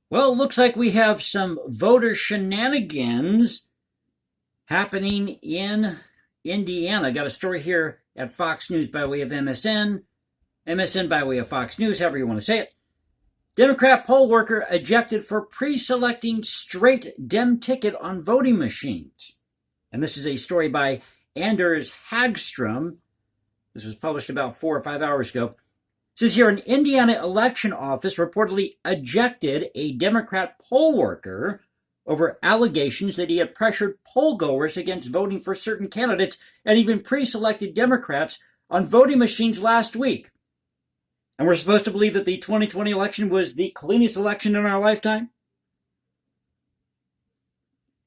Well, it looks like we have some voter shenanigans happening in Indiana. Got a story here at Fox News by way of MSN, MSN by way of Fox News, however you want to say it. Democrat poll worker ejected for pre-selecting straight Dem ticket on voting machines. And this is a story by Anders Hagstrom. This was published about 4 or 5 hours ago. It says here, an Indiana election office reportedly ejected a Democrat poll worker over allegations that he had pressured poll goers against voting for certain candidates and even pre-selected Democrats on voting machines last week. And we're supposed to believe that the 2020 election was the cleanest election in our lifetime?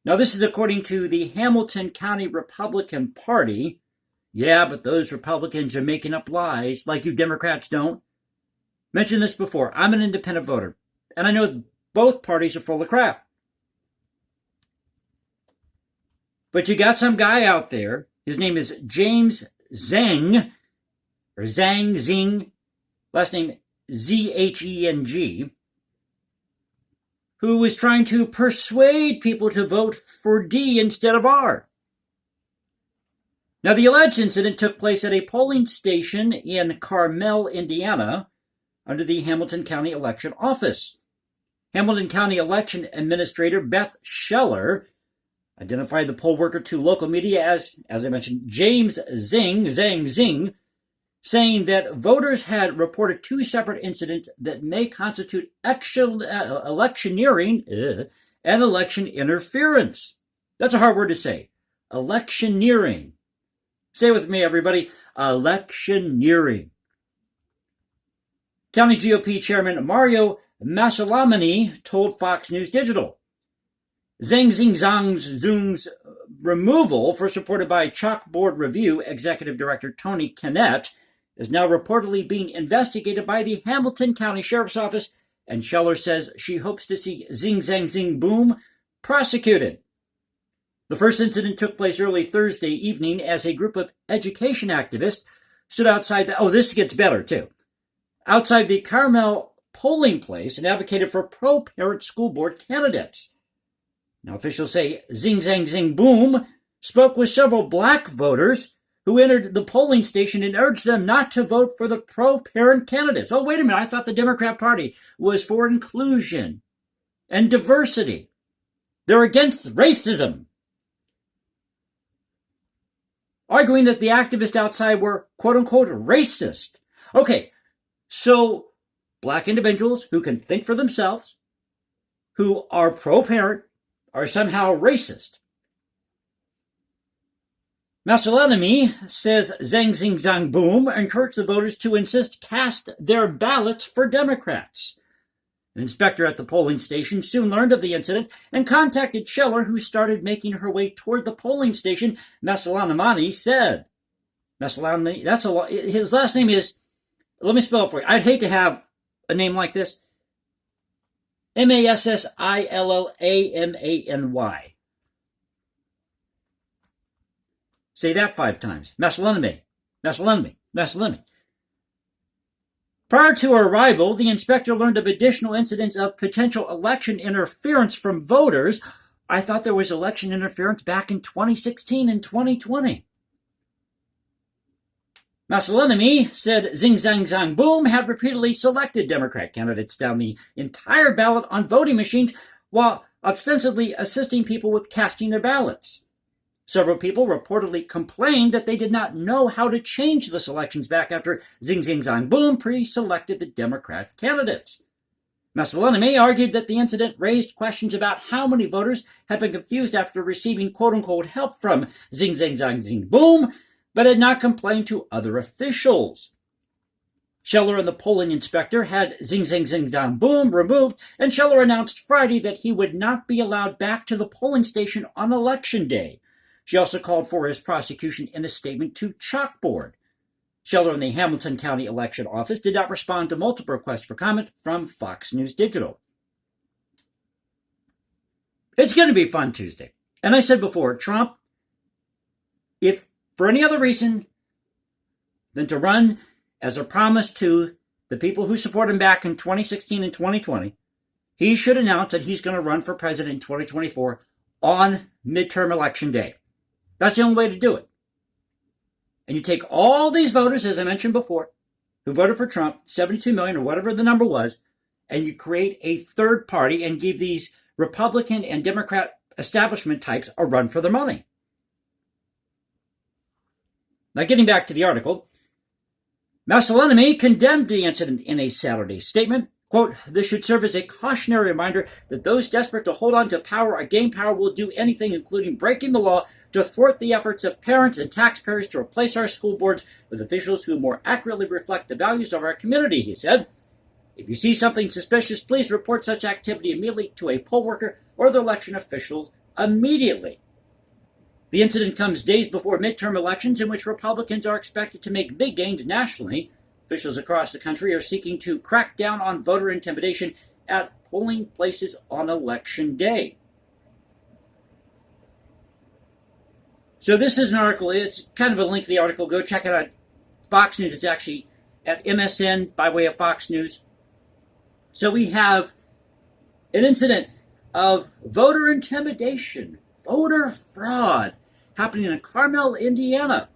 Now, this is according to the Hamilton County Republican Party. Yeah, but those Republicans are making up lies like you Democrats don't. Mentioned this before. I'm an independent voter, and I know both parties are full of crap. But you got some guy out there. His name is James Zeng, or Zing, last name Zheng, who was trying to persuade people to vote for D instead of R. Now, the alleged incident took place at a polling station in Carmel, Indiana, under the Hamilton County Election Office. Hamilton County Election Administrator Beth Scheller identified the poll worker to local media as I mentioned, James Zing, saying that voters had reported 2 separate incidents that may constitute electioneering and election interference. That's a hard word to say. Electioneering. Say it with me, everybody. Electioneering. County GOP Chairman Mario Masalamani told Fox News Digital. Zheng's removal, first reported by Chalkboard Review Executive Director Tony Kennett, is now reportedly being investigated by the Hamilton County Sheriff's Office, and Scheller says she hopes to see Zing Boom prosecuted. The first incident took place early Thursday evening as a group of education activists stood outside this gets better too, outside the Carmel polling place and advocated for pro-parent school board candidates. Now, officials say Zing Boom spoke with several black voters who entered the polling station and urged them not to vote for the pro-parent candidates. Oh, wait a minute, I thought the Democrat Party was for inclusion and diversity. They're against racism. Arguing that the activists outside were, quote-unquote, racist. Okay, so black individuals who can think for themselves, who are pro-parent, are somehow racist. Masalanami says Zhang Boom encouraged the voters to cast their ballots for Democrats. An inspector at the polling station soon learned of the incident and contacted Scheller, who started making her way toward the polling station. Masalanamani said, Masalanami, that's a lot. His last name is, let me spell it for you. I'd hate to have a name like this. Massillamy. Say that 5 times. Masalanami. Prior to her arrival, the inspector learned of additional incidents of potential election interference from voters. I thought there was election interference back in 2016 and 2020. Masalanami said Zing Boom had repeatedly selected Democrat candidates down the entire ballot on voting machines while ostensibly assisting people with casting their ballots. Several people reportedly complained that they did not know how to change the selections back after Zing Boom pre-selected the Democrat candidates. Masalanami argued that the incident raised questions about how many voters had been confused after receiving quote-unquote help from Zing Boom, but had not complained to other officials. Scheller and the polling inspector had Zing Boom removed, and Scheller announced Friday that he would not be allowed back to the polling station on Election Day. She also called for his prosecution in a statement to Chalkboard. Scheller in the Hamilton County Election Office did not respond to multiple requests for comment from Fox News Digital. It's going to be fun Tuesday. And I said before, Trump, if for any other reason than to run as a promise to the people who supported him back in 2016 and 2020, he should announce that he's going to run for president in 2024 on midterm election day. That's the only way to do it. And you take all these voters, as I mentioned before, who voted for Trump, 72 million or whatever the number was, and you create a third party and give these Republican and Democrat establishment types a run for their money. Now, getting back to the article, Mussolini condemned the incident in a Saturday statement. Quote, this should serve as a cautionary reminder that those desperate to hold on to power or gain power will do anything, including breaking the law, to thwart the efforts of parents and taxpayers to replace our school boards with officials who more accurately reflect the values of our community, he said. If you see something suspicious, please report such activity immediately to a poll worker or the election officials immediately. The incident comes days before midterm elections in which Republicans are expected to make big gains nationally. Officials across the country are seeking to crack down on voter intimidation at polling places on Election Day. So this is an article. It's kind of a lengthy article. Go check it out. Fox News. It's actually at MSN by way of Fox News. So we have an incident of voter intimidation, voter fraud happening in Carmel, Indiana.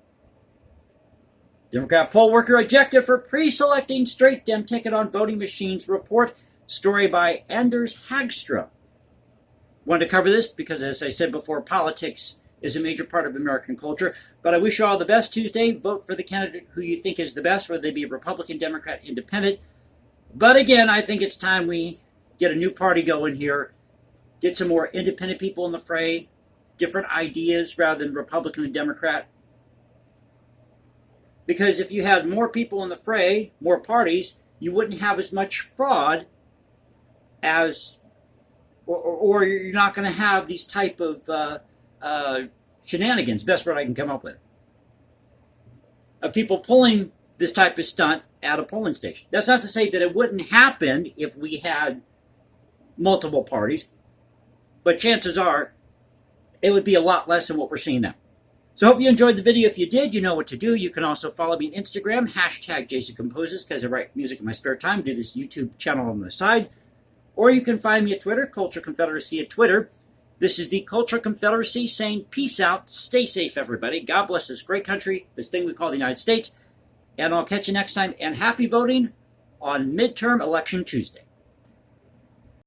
Democrat poll worker ejected for pre-selecting straight Dem ticket on voting machines report. Story by Anders Hagstrom. Wanted to cover this because, as I said before, politics is a major part of American culture. But I wish you all the best Tuesday. Vote for the candidate who you think is the best, whether they be Republican, Democrat, Independent. But again, I think it's time we get a new party going here. Get some more independent people in the fray. Different ideas rather than Republican and Democrat. Because if you had more people in the fray, more parties, you wouldn't have as much fraud as, or you're not going to have these type of shenanigans, best word I can come up with, of people pulling this type of stunt at a polling station. That's not to say that it wouldn't happen if we had multiple parties, but chances are it would be a lot less than what we're seeing now. So I hope you enjoyed the video. If you did, you know what to do. You can also follow me on Instagram, hashtag Jason Composes, because I write music in my spare time, do this YouTube channel on the side. Or you can find me at Twitter, Culture Confederacy at Twitter. This is the Culture Confederacy saying peace out, stay safe, everybody. God bless this great country, this thing we call the United States. And I'll catch you next time. And happy voting on midterm election Tuesday.